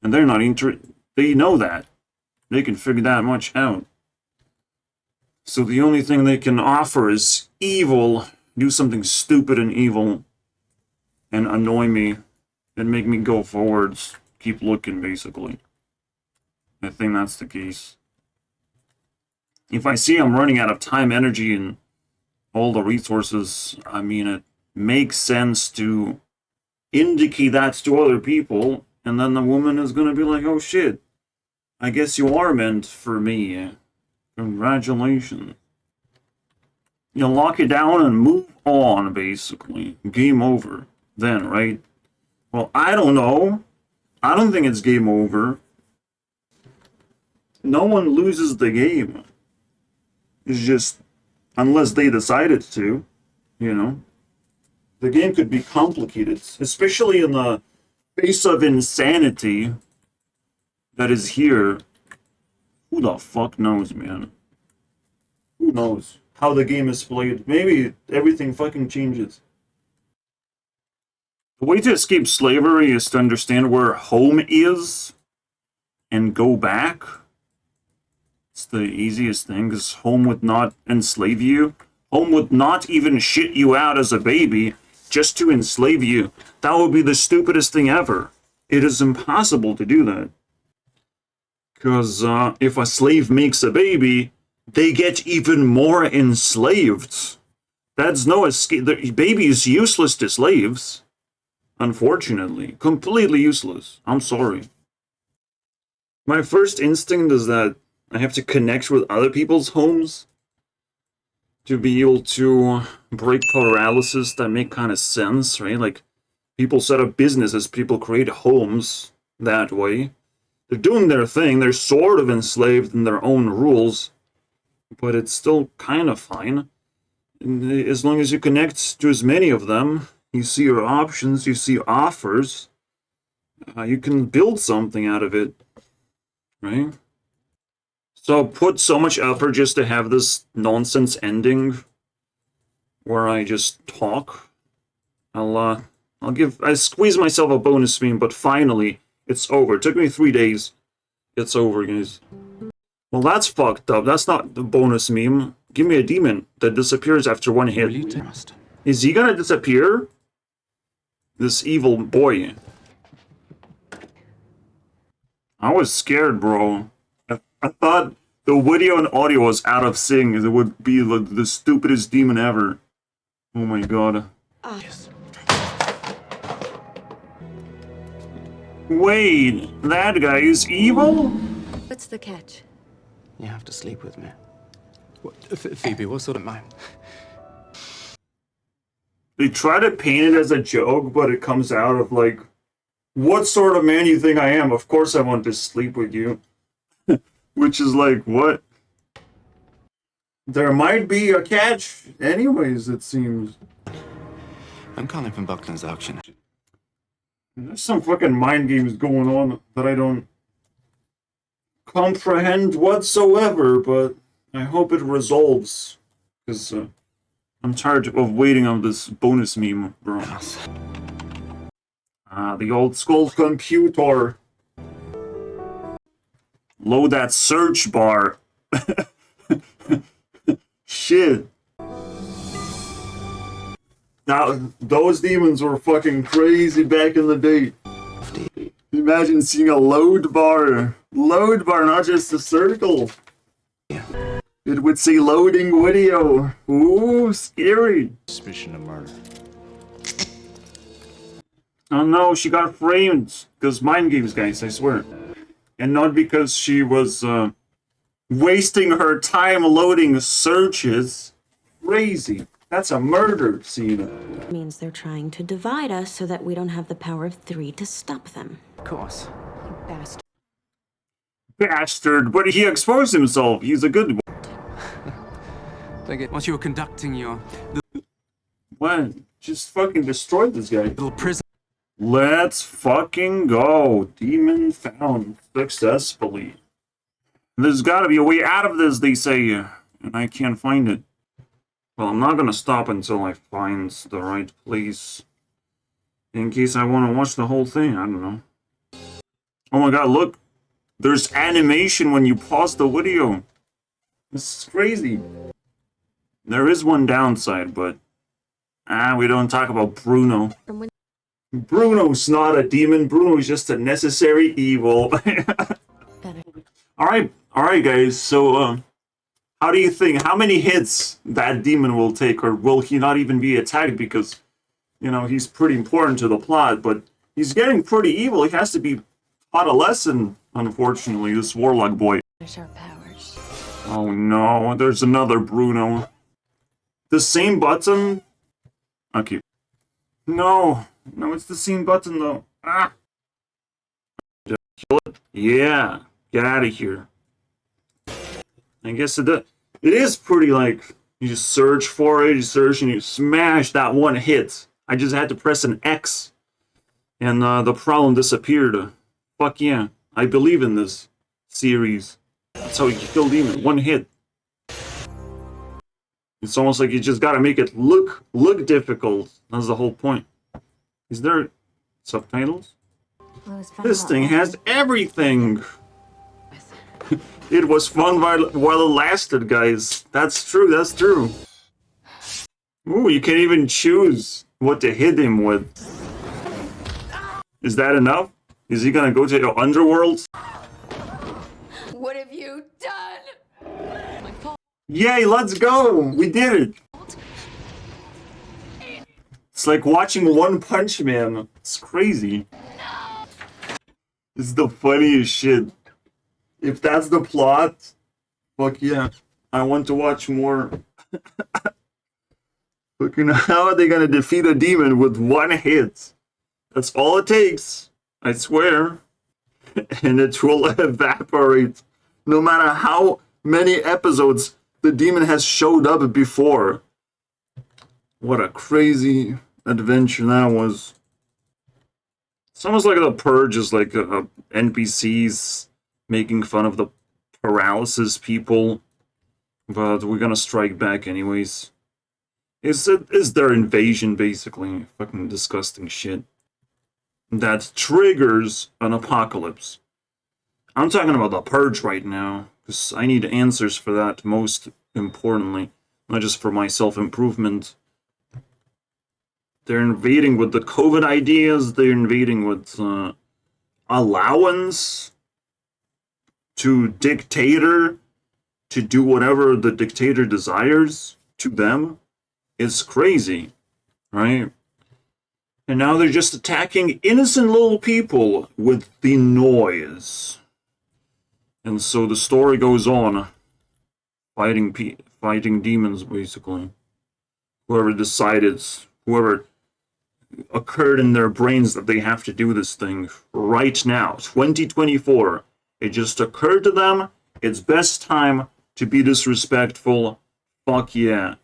And they're not they know that. They can figure that much out. So the only thing they can offer is evil, do something stupid and evil, and annoy me, and make me go forwards, keep looking, basically. I think that's the case. If I see I'm running out of time, energy, and all the resources, I mean, it makes sense to indicate that to other people, and then the woman is gonna be like, oh shit, I guess you are meant for me. Congratulations. You lock it down and move on, basically. Game over. Then, right? Well, I don't know. I don't think it's game over. No one loses the game. It's just, unless they decided to, you know. The game could be complicated, especially in the face of insanity that is here. Who the fuck knows, man? Who knows how the game is played? Maybe everything fucking changes. The way to escape slavery is to understand where home is and go back. It's the easiest thing, because home would not enslave you. Home would not even shit you out as a baby just to enslave you. That would be the stupidest thing ever. It is impossible to do that. Because if a slave makes a baby, they get even more enslaved. That's no escape. The baby is useless to slaves. Unfortunately. Completely useless. I'm sorry. My first instinct is that I have to connect with other people's homes to be able to break paralysis that make kind of sense, right? Like, people set up businesses, people create homes that way. They're doing their thing, they're sort of enslaved in their own rules, but it's still kind of fine. And as long as you connect to as many of them, you see your options, you see offers, you can build something out of it, right? So put so much effort just to have this nonsense ending where I just talk. I squeeze myself a bonus stream, but finally, it's over. It took me 3 days. It's over, guys. Well, that's fucked up. That's not the bonus meme. Give me a demon that disappears after one hit. Is he gonna disappear? This evil boy. I was scared, bro. I thought the video and audio was out of sync. It would be the stupidest demon ever. Oh my god. Yes. Wait, that guy is evil? What's the catch? You have to sleep with me. What, Phoebe, what sort of man? They try to paint it as a joke, but it comes out of like, what sort of man you think I am? Of course I want to sleep with you. Which is like, what? There might be a catch anyways, it seems. I'm calling from Buckland's auction. There's some fucking mind games going on that I don't comprehend whatsoever, but I hope it resolves. Because I'm tired of waiting on this bonus meme, bro. The old school computer. Load that search bar. Shit. Now, those demons were fucking crazy back in the day. Imagine seeing a load bar. Load bar, not just a circle. It would say loading video. Ooh, scary. Suspicion of murder. Oh no, she got framed. Because mind games, guys, I swear. And not because she was wasting her time loading searches. Crazy. That's a murder scene. It means they're trying to divide us so that we don't have the power of 3 to stop them. Of course. You bastard. Bastard, but he exposed himself. He's a good one. Once you were conducting your What? Just fucking destroyed this guy. little prison. Let's fucking go. Demon found successfully. There's gotta be a way out of this, they say, and I can't find it. Well, I'm not gonna stop until I find the right place. In case I want to watch the whole thing, I don't know. Oh my god, look! There's animation when you pause the video. This is crazy. There is one downside, but... we don't talk about Bruno. Bruno's not a demon. Bruno's just a necessary evil. Alright, guys, so, how do you think, how many hits that demon will take, or will he not even be attacked because, you know, he's pretty important to the plot, but he's getting pretty evil. He has to be taught a lesson, unfortunately, this warlock boy. There's our powers. Oh no, there's another Bruno. The same button? Okay. No, it's the same button though. Ah! Did I kill it? Yeah, get out of here. I guess it is pretty, like, you just search for it, you search and you smash that one hit. I just had to press an X and the problem disappeared. Fuck yeah, I believe in this series. That's how you kill demon, one hit. It's almost like you just gotta make it look difficult. That's the whole point. Is there subtitles? This thing has everything. It was fun while it lasted, guys. That's true, that's true. Ooh, you can even choose what to hit him with. Is that enough? Is he gonna go to the underworld? What have you done? Yay, let's go! We did it! It's like watching One Punch Man. It's crazy. It's the funniest shit. If that's the plot, fuck yeah. I want to watch more. Fucking how are they gonna defeat a demon with one hit? That's all it takes. I swear. And it will evaporate. No matter how many episodes the demon has showed up before. What a crazy adventure that was. It's almost like The Purge is like NPCs making fun of the paralysis people. But we're gonna strike back anyways. It's their invasion, basically. Fucking disgusting shit. That triggers an apocalypse. I'm talking about The Purge right now, because I need answers for that, most importantly. Not just for my self-improvement. They're invading with the COVID ideas, they're invading with allowance to dictator to do whatever the dictator desires to them. It's crazy, right? And now they're just attacking innocent little people with the noise. And so the story goes on, fighting demons, basically. Whoever occurred in their brains that they have to do this thing right now, 2024. It just occurred to them, it's best time to be disrespectful. Fuck yeah.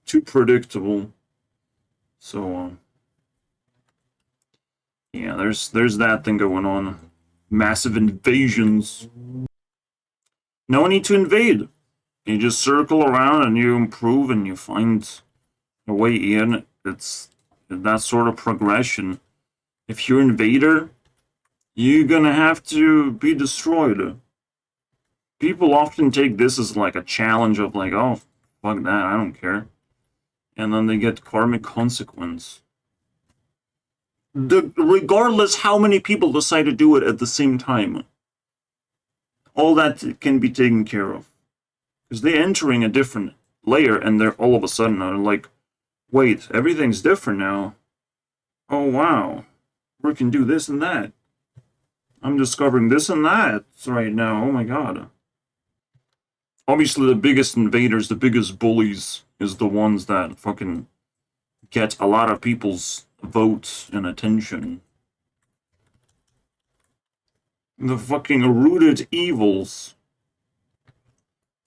Too predictable. So, yeah, there's that thing going on. Massive invasions. No need to invade. You just circle around and you improve and you find a way in. It's that sort of progression. If you're an invader, you're gonna have to be destroyed. People often take this as like a challenge of like, oh, fuck that, I don't care. And then they get karmic consequence. Regardless how many people decide to do it at the same time. All that can be taken care of. Because they're entering a different layer and they're all of a sudden are like, wait, everything's different now. Oh wow. We can do this and that. I'm discovering this and that right now. Oh my god. Obviously the biggest invaders, the biggest bullies is the ones that fucking get a lot of people's votes and attention. The fucking rooted evils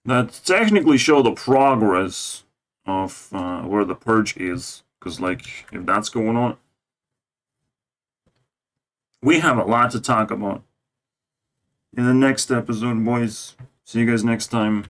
that technically show the progress of where the Purge is. Because, like, if that's going on, we have a lot to talk about in the next episode, boys. See you guys next time.